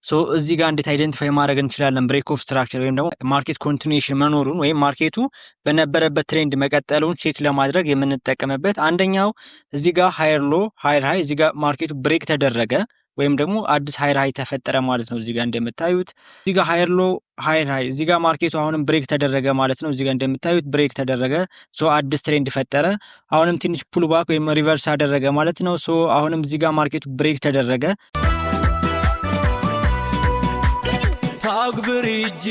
ሶ እዚህ ጋር እንዴት አይደንቲፋይ ማድረግ እንችላለን ብሬክ ኦፍ ስትራክቸር ወይም ደግሞ ማርኬት ኮንቲኒዩሽን መኖሩን ወይም ማርኬቱ በነበረበት ትሬንድ መቀጠሉን ቼክ ለማድረግ የምንጠቀምበት አንደኛው እዚህ ጋር ሃየር ሎ ሃየር ሃይ እዚህ ጋር ማርኬቱ ብሬክ ተደረገ ወይም ደግሞ አዲስ ሃየር ሃይ ተፈጠረ ማለት ነው። እዚህ ጋር እንደምታዩት እዚህ ጋር ሃየር ሎ ሃየር ሃይ እዚህ ጋር ማርኬቱ አሁንም ብሬክ ተደረገ ማለት ነው። እዚህ ጋር እንደምታዩት ብሬክ ተደረገ ሶ አዲስ ትሬንድ ፈጠረ። አሁንም ትንሽ ፑል ባክ ወይም ሪቨርስ አደረገ ማለት ነው። ሶ አሁንም እዚህ ጋር ማርኬቱ ብሬክ ተደረገ። ታግብሪጂ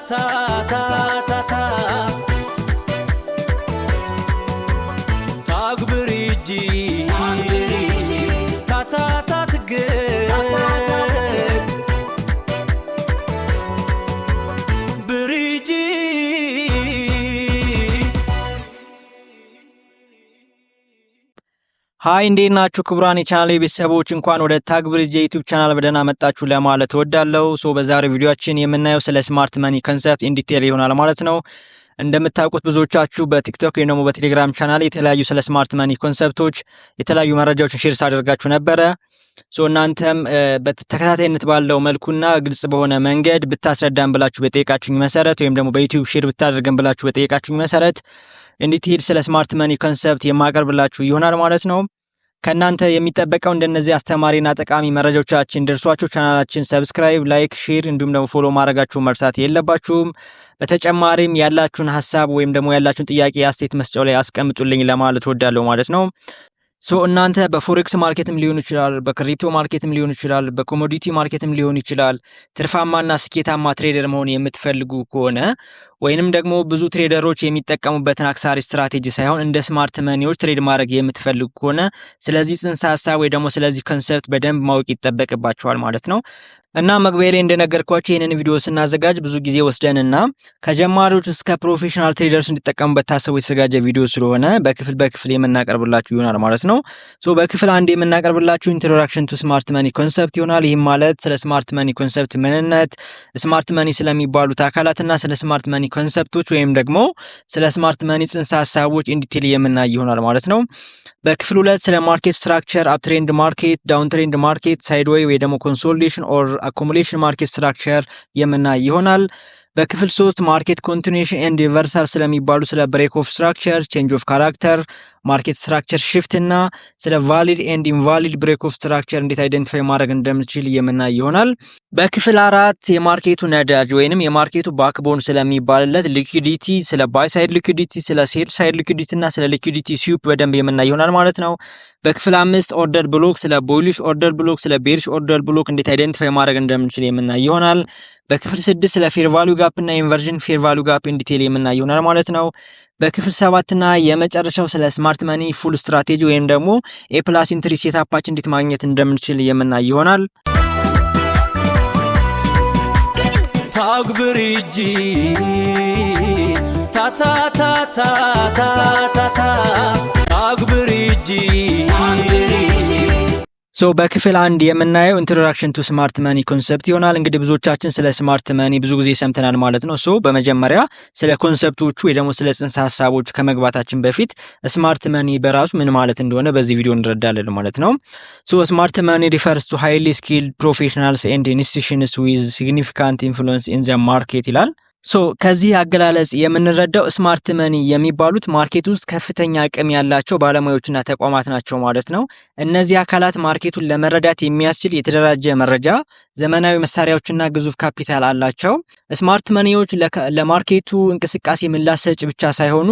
ታታታታታታታ ታግብሪጂ ታታታትግ ብሪጂ ሃይ እንዴት ናችሁ ክቡራን የቻናሌ ቤተሰቦች፣ እንኳን ወደ ታግብሪጂ ዩቲዩብ ቻናል በደህና መጣችሁ ለማለት እወዳለሁ። ሶ በዛሬው ቪዲዮአችን የምናየው ስለ ስማርት መኒ ኮንሰፕት ኢን ዲቴል ይሆናል ማለት ነው። እንደምታውቁት ብዙዎቻችሁ በቲክቶክ ወይ ደግሞ በቴሌግራም ቻናል የተለያዩ ስለ ስማርት መኒ ኮንሰፕቶች የተለያዩ መረጃዎችን ሼር ሳደርጋችሁ ነበረ። ሶ እናንተም በተከታታይነት ባለው መልኩና ግልጽ በሆነ መንገድ ብታስረዳን ብላችሁ በጠየቃችሁኝ መሰረት ወይም ደግሞ በዩቲዩብ ሼር ብታደርገን ብላችሁ በጠየቃችሁኝ መሰረት እንዲትሄድ ስለ ስማርት መኒ ኮንሰፕት የማቀርብላችሁ ይሆናል ማለት ነው። ከናንተ የሚጠበቀው እንደነዚህ አስተማሪና ጠቃሚ መረጃዎቻችን ደርሷችሁ ቻናላችን ሰብስክራይብ፣ ላይክ፣ ሼር እንዲሁም ደግሞ ፎሎ ማድረጋችሁ መርሳት የለባችሁም። በተጨማሪም ያላችሁን ሐሳብ ወይም ደግሞ ያላችሁን ጥያቄ አስተያየት መስጫው ላይ አስቀምጡልኝ ለማለት ወዳለሁ ማለት ነው። ሶ እናንተ በፎሬክስ ማርኬትም ሊሆን ይችላል፣ በክሪፕቶ ማርኬትም ሊሆን ይችላል፣ በኮሞዲቲ ማርኬትም ሊሆን ይችላል ትርፋማና ስኬታማ ትሬደር መሆን የምትፈልጉ ከሆነ ወይንም ደግሞ ብዙ ትሬደሮች የሚጠቀሙበትን አክሳሪ ስትራቴጂ ሳይሆን እንደ ስማርት መኒዎች ትሬድ ማድረግ የምትፈልጉ ከሆነ ስለዚህ ጽንሰ ሐሳብ ወይ ደግሞ ስለዚህ ኮንሰፕት በደንብ ማወቅ ይጠበቅባችኋል ማለት ነው። እና መግቢያ ላይ እንደነገርኳችሁ ይሄንን ቪዲዮ ስናዘጋጅ ብዙ ጊዜ ወስደንና ከጀማሪዎች እስከ ፕሮፌሽናል ትሬደርስ እንዲጠቀሙበት ታስቦ የተዘጋጀ ቪዲዮ ስለሆነ በክፍል የምናቀርብላችሁ ይሆናል ማለት ነው። ሶ በክፍል 1 የምናቀርብላችሁ ኢንትሮዳክሽን ቱ ስማርት መኒ ኮንሰፕት ይሆናል። ይህም ማለት ስለ ስማርት መኒ ኮንሰፕት ምንነት፣ ስማርት መኒ ስለሚባሉት አካላትና ስለ ስማርት መኒ ኮንሰፕቶች ወይም ደግሞ ስለ ስማርት መኒ ጽንሰ ሐሳቦች ኢን ዲቴል የምናይ ይሆናል ማለት ነው። በክፍል 2 ስለ ማርኬት ስትራክቸር፣ አፕ ትሬንድ ማርኬት፣ ዳውን ትሬንድ ማርኬት፣ ሳይድዌይ ወይ ደግሞ ኮንሶሊዴሽን ኦር አኮሙሌሽን ማርኬት ስትራክቸር የምናይ ይሆናል። በክፍል 3 ማርኬት ኮንቲኒዩሽን ኤንድ ሪቨርሳል ስለሚባሉ ስለ ብሬክ ኦፍ ስትራክቸር፣ ቼንጅ ኦፍ ካራክተር፣ ማርኬት ስትራክቸር ሽፍት እና ስለ ቫሊድ ኤንድ ኢንቫሊድ ብሬክ ኦፍ ስትራክቸር እንዴት አይደንቲፋይ ማድረግ እንደምንችል የምናይ ይሆናል። በክፍል 4 የማርኬቱ ነዳጅ ወይንም የማርኬቱ ባክቦን ስለሚባልለት ሊኩዊዲቲ፣ ስለ ባይ ሳይድ ሊኩዊዲቲ፣ ስለ ሴል ሳይድ ሊኩዊዲቲ እና ስለ ሊኩዊዲቲ ስዊፕ በደንብ የምናይ ይሆናል ማለት ነው። በክፍል 5 ኦርደር ብሎክ፣ ስለ ቦሊሽ ኦርደር ብሎክ፣ ስለ ቤሪሽ ኦርደር ብሎክ እንዴት አይደንቲፋይ ማድረግ እንደምንችል የምናይ ይሆናል። በክፍል 6 ስለ ፌር ቫልዩ ጋፕ እና ኢንቨርዥን ፌር ቫልዩ ጋፕ ኢን ዲቴል የምናይ ይሆናል ማለት ነው። በክፍል 7 እና የመጨረሻው ስለ ስማርት መኒ ፉል ስትራቴጂ ወይም ደግሞ ኤ ፕላስ ኢንትሪ ሴታፓችን እንዴት ማግኘት እንደምንችል የምናይ ይሆናል። ታግብሪጂ ታታታታታታታ ታግብሪጂ ሶ በክፍል 1 የምናየው ኢንትሮዳክሽን ቱ ስማርት መኒ ኮንሰፕት ይሆናል። እንግዲህ ብዙዎቻችን ስለ ስማርት መኒ ብዙ ጊዜ ሰምተናል ማለት ነው። ሶ በመጀመሪያ ስለ ኮንሰፕቶቹ ወይ ደግሞ ስለ ጽንሰ ሐሳቦቹ ከመግባታችን በፊት ስማርት መኒ በራሱ ምን ማለት እንደሆነ በዚህ ቪዲዮ እንረዳለን ማለት ነው። ሶ ስማርት መኒ ሪፈርስ ቱ ሃይሊ ስኪልድ ፕሮፌሽናልስ ኤንድ ኢንስቲትዩሽንስ ዊዝ ሲግኒፊካንት ኢንፍሉዌንስ ኢን ዘ ማርኬት ይላል። ሶ ከዚህ አገላለጽ የምንረዳው ስማርት መኒ የሚባሉት ማርኬት ውስጥ ከፍተኛ አቅም ያላቸው ባለሙያዎችና ተቋማት ናቸው ማለት ነው። እነዚህ አካላት ማርኬቱን ለመረዳት የሚያስችል የተደራጀ መረጃ፣ ዘመናዊ መሳሪያዎችና ግዙፍ ካፒታል አላቸው። ስማርት መኒዎች ለማርኬቱ እንቅስቃሴ ምላሽ ሰጪ ብቻ ሳይሆኑ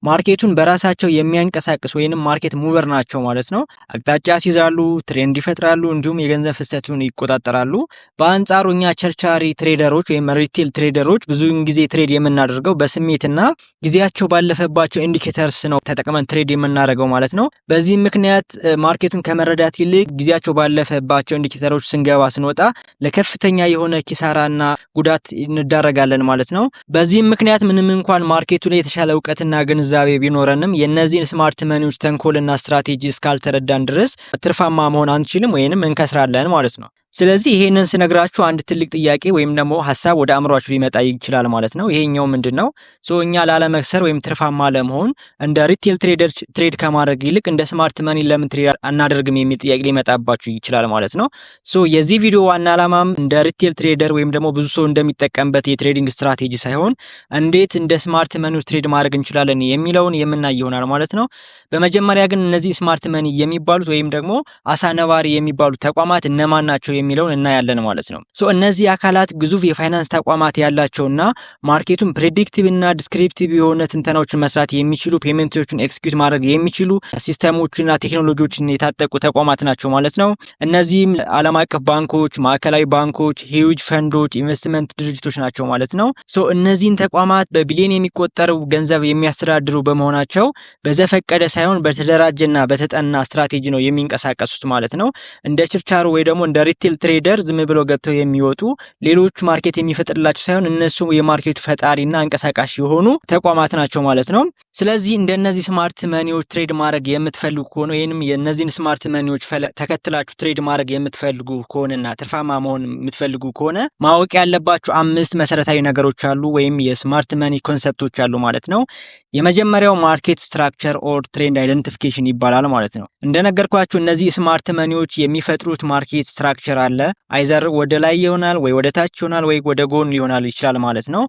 ማርኬቱን በራሳቸው የሚያንቀሳቅሱ ወይንም ማርኬት ሙቨር ናቸው ማለት ነው። አቅጣጫ ያስይዛሉ፣ ትሬንድ ይፈጥራሉ፣ እንዲሁም የገንዘብ ፍሰቱን ይቆጣጠራሉ። በአንጻሩ እኛ ቸርቻሪ ትሬደሮች ወይም ሪቴል ትሬደሮች ብዙ ጊዜ ትሬድ የምናደርገው በስሜትና ጊዜያቸው ባለፈባቸው ኢንዲኬተርስ ነው ተጠቅመን ትሬድ የምናደርገው ማለት ነው። በዚህ ምክንያት ማርኬቱን ከመረዳት ይልቅ ጊዜያቸው ባለፈባቸው ኢንዲኬተሮች ስንገባ ስንወጣ ለከፍተኛ የሆነ ኪሳራና ጉዳት እንዳረጋለን ማለት ነው። በዚህም ምክንያት ምንም እንኳን ማርኬቱ ላይ የተሻለ እውቀትና ግንዛቤ ቢኖረንም የነዚህን ስማርት መኒዎች ተንኮልና ስትራቴጂ እስካልተረዳን ድረስ ትርፋማ መሆን አንችልም ወይንም እንከስራለን ማለት ነው። ስለዚህ ይሄንን ስነግራችሁ አንድ ትልቅ ጥያቄ ወይም ደግሞ ሀሳብ ወደ አእምሯችሁ ሊመጣ ይችላል ማለት ነው። ይሄኛው ምንድነው? እኛ ላለመክሰር ወይም ትርፋማ ለመሆን እንደ ሪቴል ትሬደር ትሬድ ከማድረግ ይልቅ እንደ ስማርት መኒ ለምን ትሬድ አናደርግም የሚል ጥያቄ ሊመጣባችሁ ይችላል ማለት ነው። የዚህ ቪዲዮ ዋና ዓላማም እንደ ሪቴል ትሬደር ወይም ደግሞ ብዙ ሰው እንደሚጠቀምበት የትሬዲንግ ስትራቴጂ ሳይሆን እንዴት እንደ ስማርት መኒ ውስጥ ትሬድ ማድረግ እንችላለን የሚለውን የምናይ ይሆናል ማለት ነው። በመጀመሪያ ግን እነዚህ ስማርት መኒ የሚባሉት ወይም ደግሞ አሳነባሪ የሚባሉት ተቋማት እነማን ናቸው የሚለውን እናያለን ማለት ነው። እነዚህ አካላት ግዙፍ የፋይናንስ ተቋማት ያላቸውና ማርኬቱን ፕሬዲክቲቭ እና ዲስክሪፕቲቭ የሆነ ትንተናዎችን መስራት የሚችሉ ፔመንቶችን ኤክስኪዩት ማድረግ የሚችሉ ሲስተሞችና ቴክኖሎጂዎችን የታጠቁ ተቋማት ናቸው ማለት ነው። እነዚህም ዓለም አቀፍ ባንኮች፣ ማዕከላዊ ባንኮች፣ ሂውጅ ፈንዶች፣ ኢንቨስትመንት ድርጅቶች ናቸው ማለት ነው። እነዚህን ተቋማት በቢሊዮን የሚቆጠሩ ገንዘብ የሚያስተዳድሩ በመሆናቸው በዘፈቀደ ሳይሆን በተደራጀና በተጠና ስትራቴጂ ነው የሚንቀሳቀሱት ማለት ነው። እንደ ችርቻሮ ወይ ደግሞ እንደ ሪቴል ትሬደር ዝም ብለው ገብተው የሚወጡ ሌሎች ማርኬት የሚፈጥርላቸው ሳይሆን እነሱ የማርኬቱ ፈጣሪና አንቀሳቃሽ የሆኑ ተቋማት ናቸው ማለት ነው። ስለዚህ እንደነዚህ ስማርት መኒዎች ትሬድ ማድረግ የምትፈልጉ ከሆነ ወይንም የነዚህን ስማርት መኒዎች ተከትላችሁ ትሬድ ማድረግ የምትፈልጉ ከሆነና ትርፋማ መሆን የምትፈልጉ ከሆነ ማወቅ ያለባችሁ 5 መሰረታዊ ነገሮች አሉ ወይም የስማርት መኒ ኮንሰፕቶች አሉ ማለት ነው። የመጀመሪያው ማርኬት ስትራክቸር ኦር ትሬንድ አይደንቲፊኬሽን ይባላል ማለት ነው። እንደነገርኳችሁ እነዚህ ስማርት መኒዎች የሚፈጥሩት ማርኬት ስትራክቸር አለ። አይዘር ወደ ላይ ይሆናል ወይ ወደ ታች ይሆናል ወይ ወደ ጎን ሊሆናል ይችላል ማለት ነው።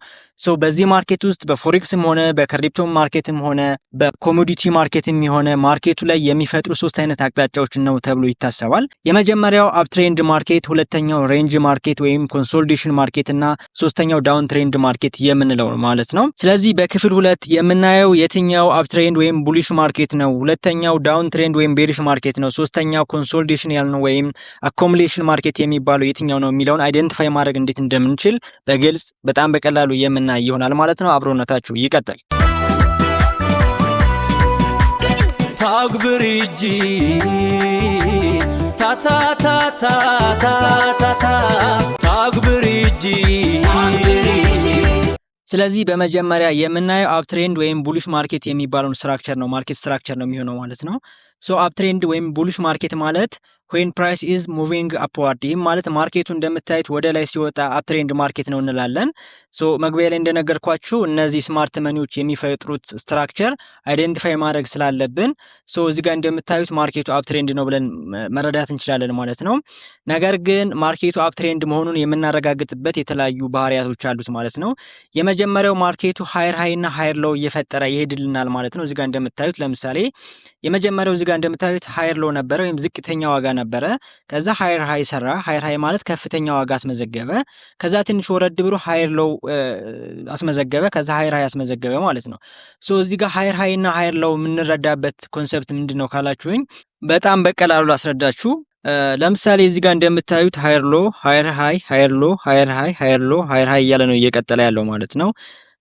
በዚህ ማርኬት ውስጥ በፎሬክስም ሆነ በክሪፕቶ ማርኬትም ሆነ በኮሞዲቲ ማርኬትም የሆነ ማርኬቱ ላይ የሚፈጥሩ 3 አይነት አቅጣጫዎች ነው ተብሎ ይታሰባል። የመጀመሪያው አፕ ትሬንድ ማርኬት፣ ሁለተኛው ሬንጅ ማርኬት ወይም ኮንሶሊዴሽን ማርኬት እና ሶስተኛው ዳውን ትሬንድ ማርኬት የምንለው ማለት ነው። ስለዚህ በክፍል 2 የምናየው የትኛው አፕ ትሬንድ ወይም ቡሊሽ ማርኬት ነው፣ ሁለተኛው ዳውን ትሬንድ ወይም ቤሪሽ ማርኬት ነው፣ ሶስተኛው ኮንሶሊዴሽን ያልነው ወይም አኮሙሌሽን ማርኬት የሚባለው የትኛው ነው የሚለውን አይደንቲፋይ ማድረግ እንዴት እንደምንችል በግልጽ በጣም በቀላሉ የምናይ ይሆናል ማለት ነው። አብሮነታችሁ ይቀጥል። ታግብር እጂ ታታታታታታታ ታግብር እጂ። ስለዚህ በመጀመሪያ የምናየው አፕ ትሬንድ ወይም ቡሊሽ ማርኬት የሚባለውን ስትራክቸር ነው፣ ማርኬት ስትራክቸር ነው የሚሆነው ማለት ነው። አፕ ትሬንድ ወይም ቡሊሽ ማርኬት ማለት when price is moving upward፣ ይህም ማለት ማርኬቱ እንደምታዩት ወደ ላይ ሲወጣ አፕ ትሬንድ ማርኬት ነው እንላለን። መግቢያ ላይ እንደነገርኳችሁ እነዚህ ስማርት መኒዎች የሚፈጥሩት ስትራክቸር አይደንቲፋይ ማድረግ ስላለብን እዚህ ጋር እንደምታዩት ማርኬቱ አፕ ትሬንድ ነው ብለን መረዳት እንችላለን ማለት ነው። ነገር ግን ማርኬቱ አፕ ትሬንድ መሆኑን የምናረጋግጥበት የተለያዩ ባህሪያቶች አሉት ማለት ነው። የመጀመሪያው ማርኬቱ ሃየር ሃይ እና ሃየር ሎው እየፈጠረ ይሄድልናል ማለት ነው። እዚህ ጋር እንደምታዩት ለምሳሌ የመጀመሪያው እዚህ ጋር እንደምታዩት ሃየር ሎው ነበረ ወይም ዝቅተኛ ዋጋ ነበረ። ከዛ ሃየር ሃይ ሰራ። ሃየር ሃይ ማለት ከፍተኛ ዋጋ አስመዘገበ። ከዛ ትንሽ ወረድ ብሎ ሃየር ሎው አስመዘገበ። ከዛ ሃየር ሃይ አስመዘገበ ማለት ነው። እዚህ ጋር ሃየር ሃይ እና ሃየር ሎው የምንረዳበት ኮንሰፕት ምንድነው ካላችሁኝ በጣም በቀላሉ አስረዳችሁ። ለምሳሌ እዚህ ጋር እንደምታዩት ሃየር ሎው፣ ሃየር ሃይ፣ ሃየር ሎው፣ ሃየር ሃይ፣ ሃየር ሎው፣ ሃየር ሃይ እያለ ነው እየቀጠለ ያለው ማለት ነው።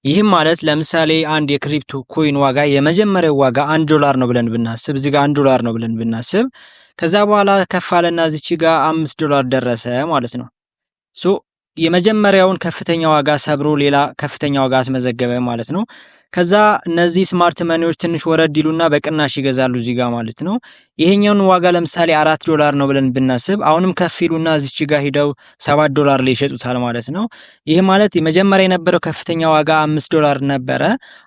ይህም ማለት ለምሳሌ አንድ የክሪፕቶ ኮይን ዋጋ የመጀመሪያው ዋጋ $1 ነው ብለን ብናስብ፣ እዚህ ጋር $1 ነው ብለን ብናስብ ከዛ በኋላ ከፍ አለና እዚች ጋር $5 ደረሰ ማለት ነው። የመጀመሪያውን ከፍተኛ ዋጋ ሰብሮ ሌላ ከፍተኛ ዋጋ አስመዘገበ ማለት ነው። ከዛ እነዚህ ስማርት መኒዎች ትንሽ ወረድ ይሉና በቅናሽ ይገዛሉ እዚህ ጋር ማለት ነው። ይሄኛውን ዋጋ ለምሳሌ $4 ነው ብለን ብናስብ አሁንም ከፍ ይሉና እዚች ጋር ሄደው $7 ላይ ይሸጡታል ማለት ነው። ይሄ ማለት የመጀመሪያ የነበረው ከፍተኛ ዋጋ $5 ነበረ።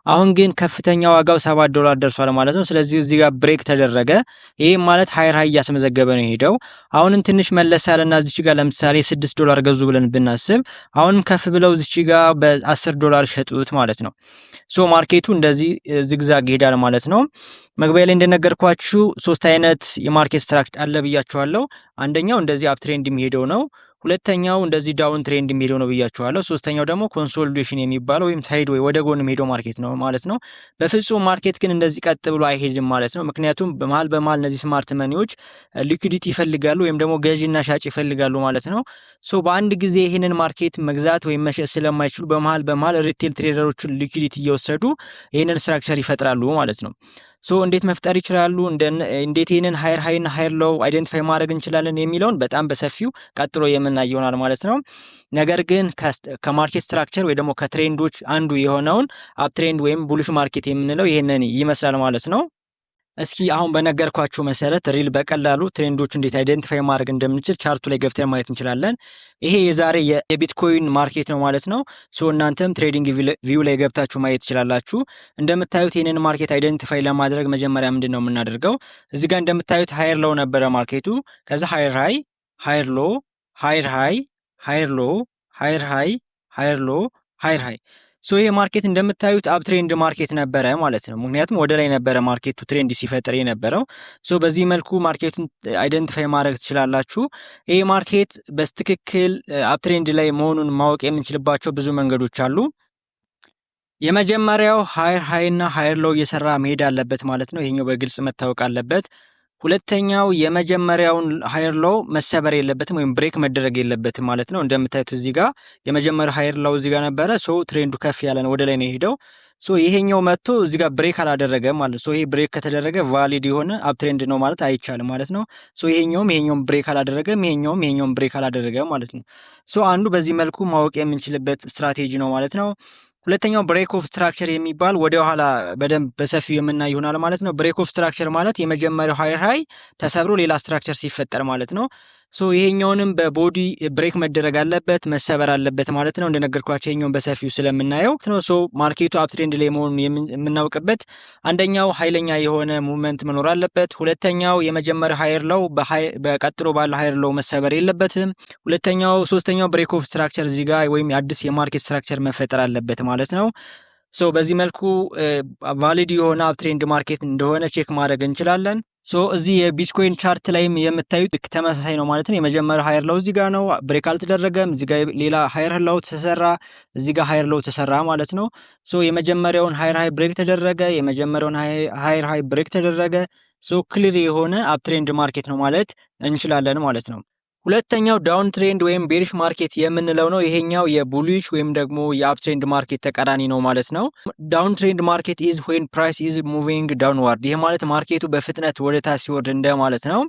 አሁን ግን ከፍተኛ ዋጋው $7 ደርሷል ማለት ነው። ስለዚህ እዚህ ጋር ብሬክ ተደረገ። ይሄ ማለት ሃየር ሃይ እያስመዘገበ ነው ሄደው። አሁንም ትንሽ መለስ ያለና እዚች ጋር ለምሳሌ $6 ገዙ ብለን ብናስብ አሁንም ከፍ ብለው እዚች ጋር $10 ሸጡት ማለት ነው። ማርኬቱ እንደዚህ ዝግዛግ ይሄዳል ማለት ነው። መግቢያ ላይ እንደነገርኳችሁ 3 አይነት የማርኬት ስትራክቸር አለ ብያችኋለሁ። አንደኛው እንደዚህ አፕ ትሬንድ የሚሄደው ነው። ሁለተኛው እንደዚህ ዳውን ትሬንድ የሚሄደው ነው ብያችኋለሁ። ሶስተኛው ደግሞ ኮንሶሊዴሽን የሚባለው ወይም ሳይድ ወይ ወደ ጎን የሚሄደው ማርኬት ነው ማለት ነው። በፍጹም ማርኬት ግን እንደዚህ ቀጥ ብሎ አይሄድም ማለት ነው። ምክንያቱም በመሃል እነዚህ ስማርት መኒዎች ሊኩዊዲቲ ይፈልጋሉ ወይም ደግሞ ገዢና ሻጭ ይፈልጋሉ ማለት ነው። በአንድ ጊዜ ይሄንን ማርኬት መግዛት ወይም መሸጥ ስለማይችሉ በመሃል ሪቴል ትሬደሮችን ሊኩዊዲቲ እየወሰዱ ይሄንን ስትራክቸር ይፈጥራሉ ማለት ነው። እንዴት መፍጠር ይችላሉ፣ እንዴት ይሄንን ሃየር ሃይ እና ሃየር ሎው አይደንቲፋይ ማድረግ እንችላለን የሚለውን በጣም በሰፊው ቀጥሎ የምናይ ይሆናል ማለት ነው። ነገር ግን ከማርኬት ስትራክቸር ወይ ደግሞ ከትሬንዶች አንዱ የሆነውን አፕ ትሬንድ ወይም ቡሊሽ ማርኬት የምንለው ይሄንን ይመስላል ማለት ነው። እስኪ አሁን በነገርኳችሁ መሰረት ሪል በቀላሉ ትሬንዶች እንዴት አይደንቲፋይ ማድረግ እንደምንችል ቻርቱ ላይ ገብተን ማየት እንችላለን። ይሄ የዛሬ የቢትኮይን ማርኬት ነው ማለት ነው። ሶ እናንተም ትሬዲንግ ቪው ላይ ገብታችሁ ማየት ትችላላችሁ። እንደምታዩት ይህንን ማርኬት አይደንቲፋይ ለማድረግ መጀመሪያ ምንድን ነው የምናደርገው? እዚህ ጋር እንደምታዩት ሃየር ሎው ነበረ ማርኬቱ። ከዛ ሃየር ሃይ፣ ሃየር ሎ፣ ሃየር ሃይ፣ ሃየር ሎ፣ ሃየር ሃይ፣ ሃየር ሎ፣ ሃየር ሃይ። ሶ ይሄ ማርኬት እንደምታዩት አፕ ትሬንድ ማርኬት ነበረ ማለት ነው። ምክንያቱም ወደ ላይ ነበረ ማርኬቱ ትሬንድ ሲፈጥር የነበረው። ሶ በዚህ መልኩ ማርኬቱን አይደንቲፋይ ማድረግ ትችላላችሁ። ይሄ ማርኬት በትክክል አፕ ትሬንድ ላይ መሆኑን ማወቅ የምንችልባቸው ብዙ መንገዶች አሉ። የመጀመሪያው ሃየር ሃይ እና ሃየር ሎው እየሰራ መሄድ አለበት ማለት ነው። ይሄኛው በግልጽ መታወቅ አለበት። ሁለተኛው የመጀመሪያውን ሃየር ሎው መሰበር የለበትም ወይም ብሬክ መደረግ የለበትም ማለት ነው። እንደምታዩት እዚህ ጋር የመጀመሪያው ሃየር ሎው እዚህ ጋር ነበረ። ሶ ትሬንዱ ከፍ ያለ ነው፣ ወደ ላይ ነው የሄደው። ሶ ይሄኛው መጥቶ እዚህ ጋር ብሬክ አላደረገም ማለት ነው። ሶ ይሄ ብሬክ ከተደረገ ቫሊድ የሆነ አፕ ትሬንድ ነው ማለት አይቻልም ማለት ነው። ሶ ይሄኛውም ብሬክ አላደረገም፣ ይሄኛውም ብሬክ አላደረገም ማለት ነው። ሶ አንዱ በዚህ መልኩ ማወቅ የምንችልበት ስትራቴጂ ነው ማለት ነው። ሁለተኛው ብሬክ ኦፍ ስትራክቸር የሚባል ወደ ኋላ በደንብ በሰፊው የምናይ ይሆናል ማለት ነው። ብሬክ ኦፍ ስትራክቸር ማለት የመጀመሪያው ሃየር ሃይ ተሰብሮ ሌላ ስትራክቸር ሲፈጠር ማለት ነው። ሶ ይሄኛውንም በቦዲ ብሬክ መደረግ አለበት፣ መሰበር አለበት ማለት ነው። እንደነገርኳቸው ይሄኛውን በሰፊው ስለምናየው ነው። ሶ ማርኬቱ አፕ ትሬንድ ላይ መሆኑን የምናውቅበት አንደኛው ኃይለኛ የሆነ ሙቭመንት መኖር አለበት። ሁለተኛው የመጀመሪያው ሃየር ሎው በቀጥሎ ባለው ሃየር ሎው መሰበር የለበትም። ሶስተኛው ብሬክ ኦፍ ስትራክቸር እዚህ ጋር ወይም አዲስ የማርኬት ስትራክቸር መፈጠር አለበት ማለት ነው። ሶ በዚህ መልኩ ቫሊድ የሆነ አፕ ትሬንድ ማርኬት እንደሆነ ቼክ ማድረግ እንችላለን። ሶ እዚህ የቢትኮይን ቻርት ላይም የምታዩት ተመሳሳይ ነው ማለት ነው። የመጀመሪያው ሃየር ሎው እዚህ ጋር ነው፣ ብሬክ አልተደረገም። እዚህ ጋር ሌላ ሃየር ሎው ተሰራ፣ እዚህ ጋር ሃየር ሎው ተሰራ ማለት ነው። ሶ የመጀመሪያውን ሃየር ሃይ ብሬክ ተደረገ፣ የመጀመሪያውን ሃየር ሃይ ብሬክ ተደረገ። ሶ ክሊር የሆነ አፕ ትሬንድ ማርኬት ነው ማለት እንችላለን ማለት ነው። ሁለተኛው ዳውን ትሬንድ ወይም ቤሪሽ ማርኬት የምንለው ነው። ይሄኛው የቡሊሽ ወይም ደግሞ የአፕ ትሬንድ ማርኬት ተቃራኒ ነው ማለት ነው። ዳውን ትሬንድ ማርኬት ኢዝ ዌን ፕራይስ ኢዝ ሙቪንግ ዳውንዋርድ። ይሄ ማለት ማርኬቱ በፍጥነት ወደ ታች ሲወርድ እንደ ማለት ነው።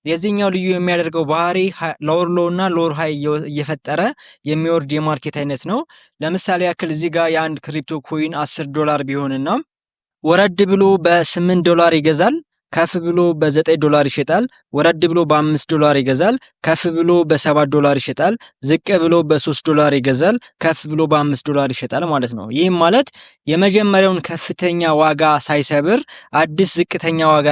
የዚህኛው ልዩ የሚያደርገው ባህሪ ሎወር ሎው እና ሎወር ሃይ እየፈጠረ የሚወርድ የማርኬት አይነት ነው። ለምሳሌ ያክል እዚህ ጋር የአንድ ክሪፕቶ ኮይን $10 ቢሆንና ወረድ ብሎ $8 ይገዛል፣ ከፍ ብሎ $9 ይሸጣል፣ ወረድ ብሎ $5 ይገዛል፣ ከፍ ብሎ $7 ይሸጣል፣ ዝቅ ብሎ $3 ይገዛል፣ ከፍ ብሎ $5 ይሸጣል ማለት ነው። ይህም ማለት የመጀመሪያውን ከፍተኛ ዋጋ ሳይሰብር አዲስ ዝቅተኛ ዋጋ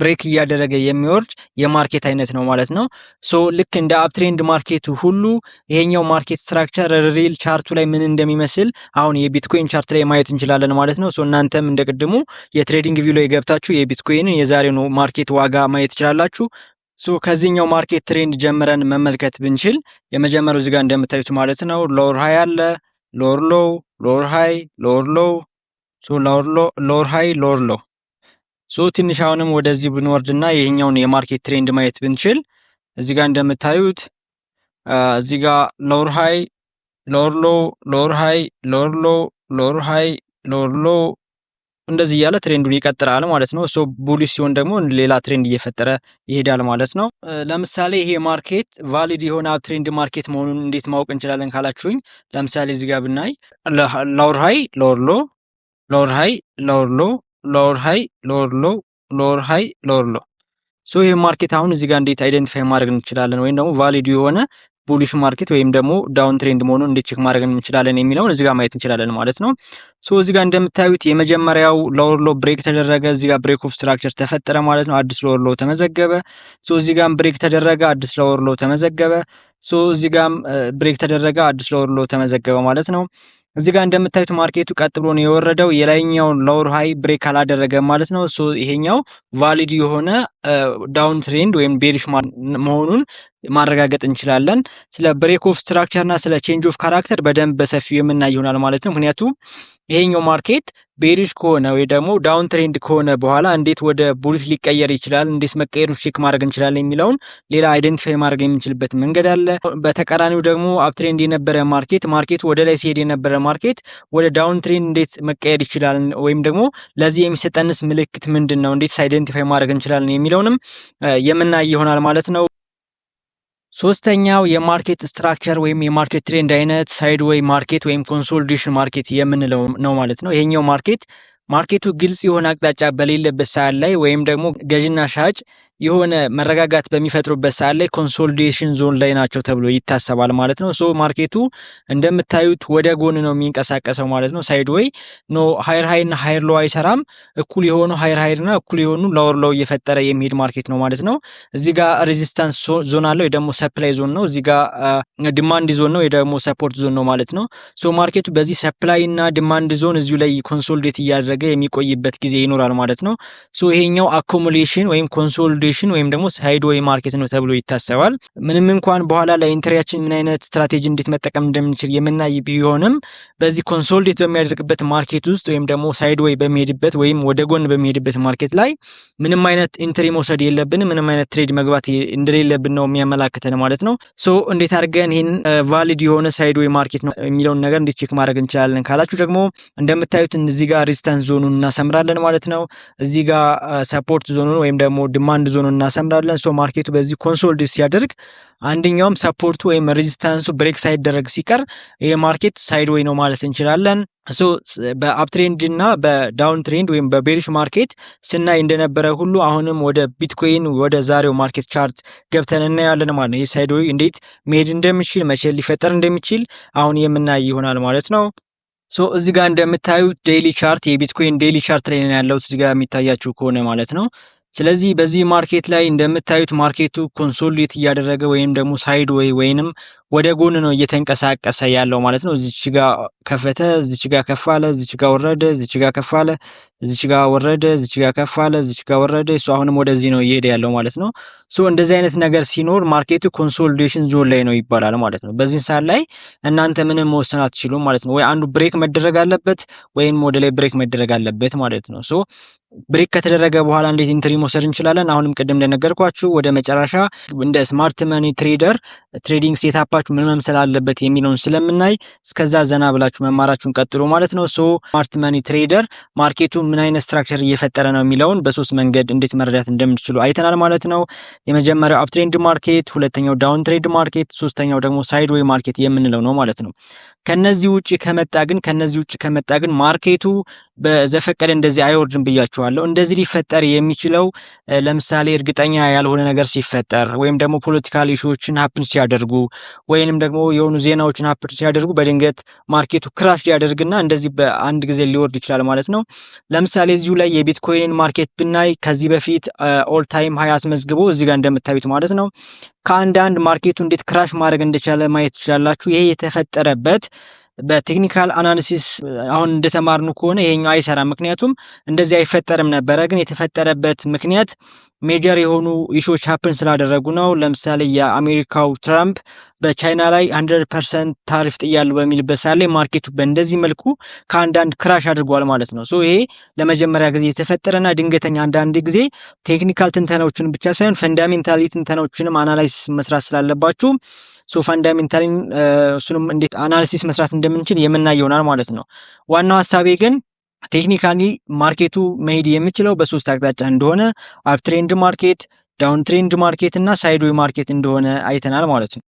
ብሬክ እያደረገ የሚወርድ የማርኬት አይነት ነው ማለት ነው። ሶ ልክ እንደ አፕ ትሬንድ ማርኬቱ ሁሉ ይሄኛው ማርኬት ስትራክቸር ሪል ቻርቱ ላይ ምን እንደሚመስል አሁን የቢትኮይን ቻርት ላይ ማየት እንችላለን ማለት ነው። ሶ እናንተም እንደቅድሙ የትሬዲንግ ቪው ላይ ገብታችሁ የቢትኮይንን የዛሬው ማርኬት ዋጋ ማየት ትችላላችሁ። ሶ ከዚህኛው ማርኬት ትሬንድ ጀምረን መመልከት ብንችል የመጀመሪያው እዚህ ጋር እንደምታዩት ማለት ነው ሎወር ሃይ አለ፣ ሎወር ሎው፣ ሎወር ሃይ፣ ሎወር ሎው፣ ሶ ሎወር ሃይ፣ ሎወር ሎው። ሶ ትንሽ አሁንም ወደዚህ ብንወርድና ይሄኛውን የማርኬት ትሬንድ ማየት ብንችል እዚህ ጋር እንደምታዩት እዚህ ጋር ሎወር ሃይ፣ ሎወር ሎው፣ ሎወር ሃይ፣ ሎወር ሎው፣ ሎወር ሃይ፣ ሎወር ሎው እንደዚህ እያለ ትሬንዱን ይቀጥላል ማለት ነው። ሶ ቡሊሽ ሲሆን ደግሞ ሌላ ትሬንድ እየፈጠረ ይሄዳል ማለት ነው። ለምሳሌ ይሄ ማርኬት ቫሊድ የሆነ አፕ ትሬንድ ማርኬት መሆኑን እንዴት ማወቅ እንችላለን ካላችሁኝ፣ ለምሳሌ እዚህ ጋር ብናይ ሎወር ሃይ፣ ሎወር ሎ፣ ሎወር ሃይ፣ ሎወር ሎ፣ ሎወር ሃይ፣ ሎወር ሎ፣ ሎወር ሃይ፣ ሎወር ሎ። ሶ ይሄ ማርኬት አሁን እዚህ ጋር እንዴት አይደንቲፋይ ማድረግ እንችላለን ወይም ደግሞ ቫሊድ የሆነ ቡሊሽ ማርኬት ወይም ደግሞ ዳውን ትሬንድ መሆኑን እንዴት ቼክ ማድረግ እንችላለን የሚለውን እዚህ ጋር ማየት እንችላለን ማለት ነው። ሶ እዚህ ጋር እንደምታዩት የመጀመሪያው ሎወር ሎ ብሬክ ተደረገ፣ እዚህ ጋር ብሬክ ኦፍ ስትራክቸር ተፈጠረ ማለት ነው። አዲስ ሎወር ሎ ተመዘገበ። ሶ እዚህ ጋር ብሬክ ተደረገ፣ አዲስ ሎወር ሎ ተመዘገበ። ሶ እዚህ ጋር ብሬክ ተደረገ፣ አዲስ ሎወር ሎ ተመዘገበ ማለት ነው። እዚህ ጋር እንደምታዩት ማርኬቱ ቀጥ ብሎ ነው የወረደው። የላይኛው ሎወር ሃይ ብሬክ አላደረገም ማለት ነው። ሶ ይሄኛው ቫሊድ የሆነ ዳውን ትሬንድ ወይም ቤሪሽ መሆኑን ማረጋገጥ እንችላለን። ስለ ብሬክ ኦፍ ስትራክቸር እና ስለ ቼንጅ ኦፍ ካራክተር በደንብ በሰፊው የምናይ ይሆናል ማለት ነው። ምክንያቱም ይሄኛው ማርኬት ቤሪሽ ከሆነ ወይ ደግሞ ዳውን ትሬንድ ከሆነ በኋላ እንዴት ወደ ቡሊሽ ሊቀየር ይችላል፣ እንዴት መቀየሩን ቼክ ማድረግ እንችላለን የሚለውን ሌላ አይደንቲፋይ ማድረግ የምንችልበት መንገድ አለ። በተቃራኒው ደግሞ አፕ ትሬንድ የነበረ ማርኬቱ ወደ ላይ ሲሄድ የነበረ ማርኬት ወደ ዳውን ትሬንድ እንዴት መቀየር ይችላል ወይም ደግሞ ለዚህ የሚሰጠንስ ምልክት ምንድን ነው፣ እንዴት አይደንቲፋይ ማድረግ እንችላለን የሚለውንም የምናይ ይሆናል ማለት ነው። ሶስተኛው የማርኬት ስትራክቸር ወይም የማርኬት ትሬንድ አይነት ሳይድዌይ ማርኬት ወይም ኮንሶሊዴሽን ማርኬት የምንለው ነው ማለት ነው። ይሄኛው ማርኬት ማርኬቱ ግልጽ የሆነ አቅጣጫ በሌለበት ሰዓት ላይ ወይም ደግሞ ገዥና ሻጭ የሆነ መረጋጋት በሚፈጥሩበት ሰዓት ላይ ኮንሶሊዴሽን ዞን ላይ ናቸው ተብሎ ይታሰባል ማለት ነው። ሶ ማርኬቱ እንደምታዩት ወደ ጎን ነው የሚንቀሳቀሰው ማለት ነው። ሳይድ ዌይ ኖ ሃየር ሃይ እና ሃየር ሎ አይሰራም። እኩል የሆኑ ሃየር ሃይ እና እኩል የሆኑ ሎወር ሎው እየፈጠረ የሚሄድ ማርኬት ነው ማለት ነው። እዚህ ጋር ሬዚስታንስ ዞን አለው፣ ወይ ደግሞ ሰፕላይ ዞን ነው። እዚህ ጋር ዲማንድ ዞን ነው፣ ወይ ደግሞ ሰፖርት ዞን ነው ማለት ነው። ሶ ማርኬቱ በዚህ ሰፕላይ እና ዲማንድ ዞን እዚሁ ላይ ኮንሶሊዴት እያደረገ የሚቆይበት ጊዜ ይኖራል ማለት ነው። ሶ ይሄኛው አኮሙሌሽን ወይም ኮንሶሊዴሽን ወይም ደግሞ ሳይድ ዌይ ማርኬት ነው ተብሎ ይታሰባል። ምንም እንኳን በኋላ ለኢንትሪያችን ምን አይነት ስትራቴጂ እንዴት መጠቀም እንደምንችል የምናይ ቢሆንም በዚህ ኮንሶሊዴት በሚያደርግበት ማርኬት ውስጥ ወይም ደግሞ ሳይድ ዌይ በሚሄድበት ወይም ወደ ጎን በሚሄድበት ማርኬት ላይ ምንም አይነት ኢንትሪ መውሰድ የለብንም፣ ምንም አይነት ትሬድ መግባት እንደሌለብን ነው የሚያመላክተን ማለት ነው። ሶ እንዴት አድርገን ይህን ቫሊድ የሆነ ሳይድ ዌይ ማርኬት ነው የሚለውን ነገር እንዴት ቼክ ማድረግ እንችላለን ካላችሁ ደግሞ እንደምታዩት እዚህ ጋር ሬዚስታንስ ዞኑን እናሰምራለን ማለት ነው። እዚህ ጋር ሰፖርት ዞኑን ወይም ደግሞ ዲማንድ ዞኑን እናሰምራለን። ሶ ማርኬቱ በዚህ ኮንሶሊዴት ሲያደርግ አንደኛውም ሰፖርቱ ወይም ሬዚስታንሱ ብሬክ ሳይደረግ ሲቀር ይሄ ማርኬት ሳይድ ዌይ ነው ማለት እንችላለን። ሶ በአፕ ትሬንድ እና በዳውን ትሬንድ ወይም በቤሪሽ ማርኬት ስናይ እንደነበረ ሁሉ አሁንም ወደ ቢትኮይን ወደ ዛሬው ማርኬት ቻርት ገብተን እናያለን ማለት ነው። ይሄ ሳይድ ዌይ እንዴት መሄድ እንደሚችል መቼ ሊፈጠር እንደሚችል አሁን የምናይ ይሆናል ማለት ነው። ሶ እዚህ ጋር እንደምታዩት ዴይሊ ቻርት የቢትኮይን ዴይሊ ቻርት ላይ ነው ያለው እዚህ ጋር የሚታያችሁ ከሆነ ማለት ነው። ስለዚህ በዚህ ማርኬት ላይ እንደምታዩት ማርኬቱ ኮንሶሊዴት እያደረገ ወይም ደግሞ ሳይድ ዌይ ወይንም ወደ ጎን ነው እየተንቀሳቀሰ ያለው ማለት ነው። እዚች ጋር ከፈተ፣ እዚች ጋር ከፍ አለ፣ እዚች ጋር ወረደ፣ እዚች ጋር ከፍ አለ፣ እዚች ጋር ወረደ፣ እዚች ጋር ከፍ አለ፣ እዚች ጋር ወረደ። እሱ አሁንም ወደዚህ ነው እየሄደ ያለው ማለት ነው። ሶ እንደዚህ አይነት ነገር ሲኖር ማርኬቱ ኮንሶሊዴሽን ዞን ላይ ነው ይባላል ማለት ነው። በዚህ ሰዓት ላይ እናንተ ምንም መወሰን አትችሉም ማለት ነው። ወይ አንዱ ብሬክ መደረግ አለበት ወይም ወደ ላይ ብሬክ መደረግ አለበት ማለት ነው። ሶ ብሬክ ከተደረገ በኋላ እንዴት ኢንትሪ መውሰድ እንችላለን? አሁንም ቅድም እንደነገርኳችሁ ወደ መጨረሻ እንደ ስማርት መኒ ትሬደር ትሬዲንግ ሴታፓችሁ ምን መምሰል አለበት የሚለውን ስለምናይ እስከዛ ዘና ብላችሁ መማራችሁን ቀጥሉ ማለት ነው። ሶ ስማርት መኒ ትሬደር ማርኬቱ ምን አይነት ስትራክቸር እየፈጠረ ነው የሚለውን በሶስት መንገድ እንዴት መረዳት እንደምትችሉ አይተናል ማለት ነው። የመጀመሪያው አፕ ትሬንድ ማርኬት፣ ሁለተኛው ዳውን ትሬንድ ማርኬት፣ ሶስተኛው ደግሞ ሳይድ ዌይ ማርኬት የምንለው ነው ማለት ነው። ከነዚህ ውጪ ከመጣ ግን ማርኬቱ በዘፈቀደ እንደዚህ አይወርድም ብያችኋለሁ። እንደዚህ ሊፈጠር የሚችለው ለምሳሌ እርግጠኛ ያልሆነ ነገር ሲፈጠር ወይም ደግሞ ፖለቲካል ኢሹዎችን ሀፕን ሲያደርጉ ወይንም ደግሞ የሆኑ ዜናዎችን ሀፕን ሲያደርጉ በድንገት ማርኬቱ ክራሽ ሊያደርግና እንደዚህ በአንድ ጊዜ ሊወርድ ይችላል ማለት ነው። ለምሳሌ እዚሁ ላይ የቢትኮይን ማርኬት ብናይ ከዚህ በፊት ኦል ታይም ሃይ አስመዝግቦ እዚህ ጋር እንደምታዩት ማለት ነው ከአንዳንድ ማርኬቱ እንዴት ክራሽ ማድረግ እንደቻለ ማየት ትችላላችሁ። ይሄ የተፈጠረበት በቴክኒካል አናሊሲስ አሁን እንደተማርኑ ከሆነ ይሄኛው አይሰራም። ምክንያቱም እንደዚህ አይፈጠርም ነበረ። ግን የተፈጠረበት ምክንያት ሜጀር የሆኑ ኢሹዎች ሀፕን ስላደረጉ ነው። ለምሳሌ የአሜሪካው ትራምፕ በቻይና ላይ 100% ታሪፍ ጥያለሁ በሚልበት ሰዓት ላይ ማርኬቱ በእንደዚህ መልኩ ከአንዳንድ ክራሽ አድርጓል ማለት ነው። ሶ ይሄ ለመጀመሪያ ጊዜ የተፈጠረና ድንገተኛ አንዳንድ ጊዜ ቴክኒካል ትንተናዎችን ብቻ ሳይሆን ፈንዳሜንታሊ ትንተናዎችንም አናላይዝ መስራት ስላለባችሁ ሶ ፈንዳሜንታሊ እሱንም እንዴት አናሊሲስ መስራት እንደምንችል የምናይ ይሆናል ማለት ነው። ዋናው ሐሳቤ ግን ቴክኒካሊ ማርኬቱ መሄድ የሚችለው በሶስት አቅጣጫ እንደሆነ አፕ ትሬንድ ማርኬት፣ ዳውን ትሬንድ ማርኬት እና ሳይድ ዌይ ማርኬት እንደሆነ አይተናል ማለት ነው።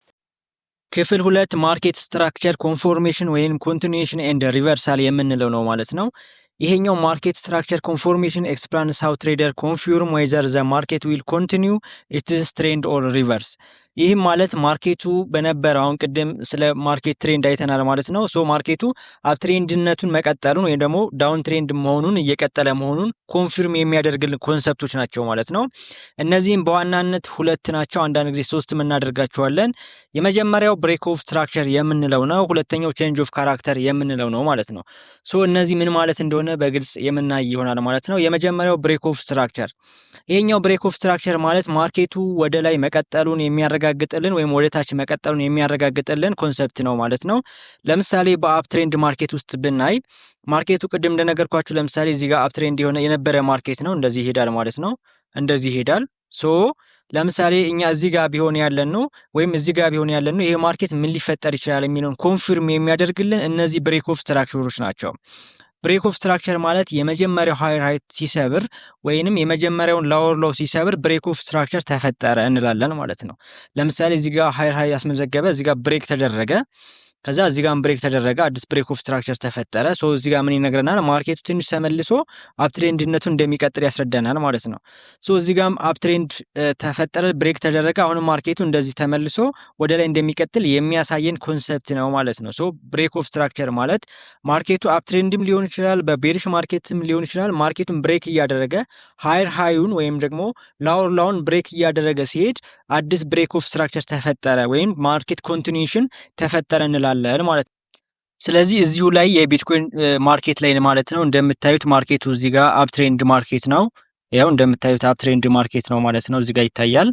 ክፍል 2 ማርኬት ስትራክቸር ኮንፎርሜሽን ወይም ኮንቲኒዩዌሽን ኤንድ ሪቨርሳል የምንለው ነው ማለት ነው። ይሄኛው ማርኬት ስትራክቸር ኮንፎርሜሽን ኤክስፕላንስ ሃው ትሬደር ኮንፊርም ዌዘር ዘ ማርኬት ዊል ኮንቲኒዩ ኢትስ ትሬንድ ኦር ሪቨርስ። ይህም ማለት ማርኬቱ በነበረው አሁን ቅድም ስለ ማርኬት ትሬንድ አይተናል ማለት ነው። ሶ ማርኬቱ አፕ ትሬንድነቱን መቀጠሉን ወይም ደግሞ ዳውን ትሬንድ መሆኑን እየቀጠለ መሆኑን ኮንፊርም የሚያደርግልን ኮንሰፕቶች ናቸው ማለት ነው። እነዚህም በዋናነት ሁለት ናቸው። አንዳንድ ጊዜ ሶስትም እናደርጋቸዋለን። የመጀመሪያው ብሬክ ኦፍ ስትራክቸር የምንለው ነው። ሁለተኛው ቼንጅ ኦፍ ካራክተር የምንለው ነው ማለት ነው። ሶ እነዚህ ምን ማለት እንደሆነ በግልጽ የምናይ ይሆናል ማለት ነው። የመጀመሪያው ብሬክ ኦፍ ስትራክቸር። ይሄኛው ብሬክ ኦፍ ስትራክቸር ማለት ማርኬቱ ወደ ላይ መቀጠሉን የሚያረጋግጥልን ወይም ወደ ታች መቀጠሉን የሚያረጋግጥልን ኮንሰፕት ነው ማለት ነው። ለምሳሌ በአፕ ትሬንድ ማርኬት ውስጥ ብናይ ማርኬቱ ቅድም እንደነገርኳችሁ ለምሳሌ እዚህ ጋር አፕ ትሬንድ የነበረ ማርኬት ነው። እንደዚህ ይሄዳል ማለት ነው። እንደዚህ ይሄዳል። ሶ ለምሳሌ እኛ እዚህ ጋር ቢሆን ያለን ነው ወይም እዚህ ጋር ቢሆን ያለን ነው ይሄ ማርኬት ምን ሊፈጠር ይችላል የሚለውን ኮንፊርም የሚያደርግልን እነዚህ ብሬክ ኦፍ ስትራክቸሮች ናቸው። ብሬክ ኦፍ ስትራክቸር ማለት የመጀመሪያው ሃየር ሃይ ሲሰብር ወይንም የመጀመሪያውን ሎወር ሎው ሲሰብር ብሬክ ኦፍ ስትራክቸር ተፈጠረ እንላለን ማለት ነው። ለምሳሌ እዚህ ጋር ሃየር ሃይ ያስመዘገበ እዚህ ጋር ብሬክ ተደረገ። ከዛ እዚህ ጋር ብሬክ ተደረገ፣ አዲስ ብሬክ ኦፍ ስትራክቸር ተፈጠረ። ሶ እዚህ ጋር ምን ይነግረናል? ማርኬቱ ትንሽ ተመልሶ አፕትሬንድነቱ እንደሚቀጥል ያስረዳናል ማለት ነው። ሶ እዚህ ጋር አፕትሬንድ ተፈጠረ፣ ብሬክ ተደረገ፣ አሁንም ማርኬቱ እንደዚህ ተመልሶ ወደ ላይ እንደሚቀጥል የሚያሳየን ኮንሰፕት ነው ማለት ነው። ሶ ብሬክ ኦፍ ስትራክቸር ማለት ማርኬቱ አፕትሬንድም ሊሆን ይችላል፣ በቤሪሽ ማርኬትም ሊሆን ይችላል። ማርኬቱን ብሬክ እያደረገ ሃይር ሃዩን ወይም ደግሞ ላውን ላውን ብሬክ እያደረገ ሲሄድ አዲስ ብሬክ ኦፍ ስትራክቸር ተፈጠረ ወይም ማርኬት ኮንቲኒዩሽን ተፈጠረ እንላለን ማለት ነው። ስለዚህ እዚሁ ላይ የቢትኮይን ማርኬት ላይ ማለት ነው እንደምታዩት ማርኬቱ እዚህ ጋር አፕትሬንድ ማርኬት ነው። ያው እንደምታዩት አፕትሬንድ ማርኬት ነው ማለት ነው፣ እዚህ ጋር ይታያል።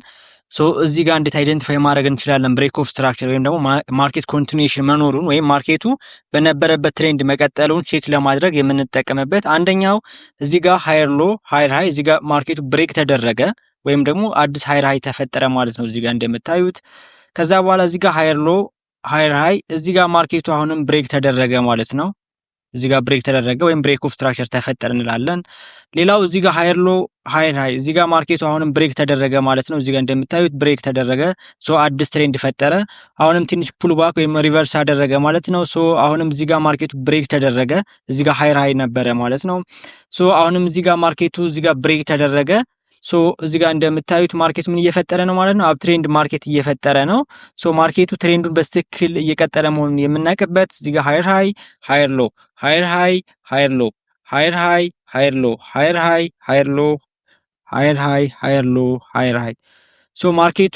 ሶ እዚህ ጋር እንዴት አይደንቲፋይ ማድረግ እንችላለን ብሬክ ኦፍ ስትራክቸር ወይም ደግሞ ማርኬት ኮንቲኒዩሽን መኖሩን ወይም ማርኬቱ በነበረበት ትሬንድ መቀጠሉን ቼክ ለማድረግ የምንጠቀምበት አንደኛው እዚህ ጋር ሃየር ሎ ሃየር ሃይ እዚህ ጋር ማርኬቱ ብሬክ ተደረገ ወይም ደግሞ አዲስ ሃየር ሃይ ተፈጠረ ማለት ነው እዚህ ጋር እንደምታዩት። ከዛ በኋላ እዚህ ጋር ሃየር ሎ ሃየር ሃይ እዚህ ጋር ማርኬቱ አሁንም ብሬክ ተደረገ ማለት ነው። እዚህ ጋር ብሬክ ተደረገ ወይም ብሬክ ኦፍ ስትራክቸር ተፈጠረ እንላለን። ሌላው እዚህ ጋር ሃየር ሎ ሃየር ሃይ እዚህ ጋር ማርኬቱ አሁንም ብሬክ ተደረገ ማለት ነው። እዚህ ጋር እንደምታዩት ብሬክ ተደረገ፣ ሶ አዲስ ትሬንድ ፈጠረ። አሁንም ትንሽ ፑል ባክ ወይም ሪቨርስ አደረገ ማለት ነው። ሶ አሁንም እዚህ ጋር ማርኬቱ ብሬክ ተደረገ፣ እዚህ ጋር ሃየር ሃይ ነበረ ማለት ነው። ሶ አሁንም እዚህ ጋር ማርኬቱ እዚህ ጋር ብሬክ ተደረገ። ሶ እዚህ ጋር እንደምታዩት ማርኬቱ ምን እየፈጠረ ነው ማለት ነው? አፕትሬንድ ማርኬት እየፈጠረ ነው። ሶ ማርኬቱ ትሬንዱን በትክክል እየቀጠለ መሆኑን የምናውቅበት እዚህ ጋር ሃየር ሃይ ሃየር ሎ ሃየር ሃይ ሃየር ሎ ሃየር ሃይ ሃየር ሎ ሃየር ሃይ ሃየር ሎ ሃየር ሃይ ሃየር ሎ ሃየር ሃይ ሶ ማርኬቱ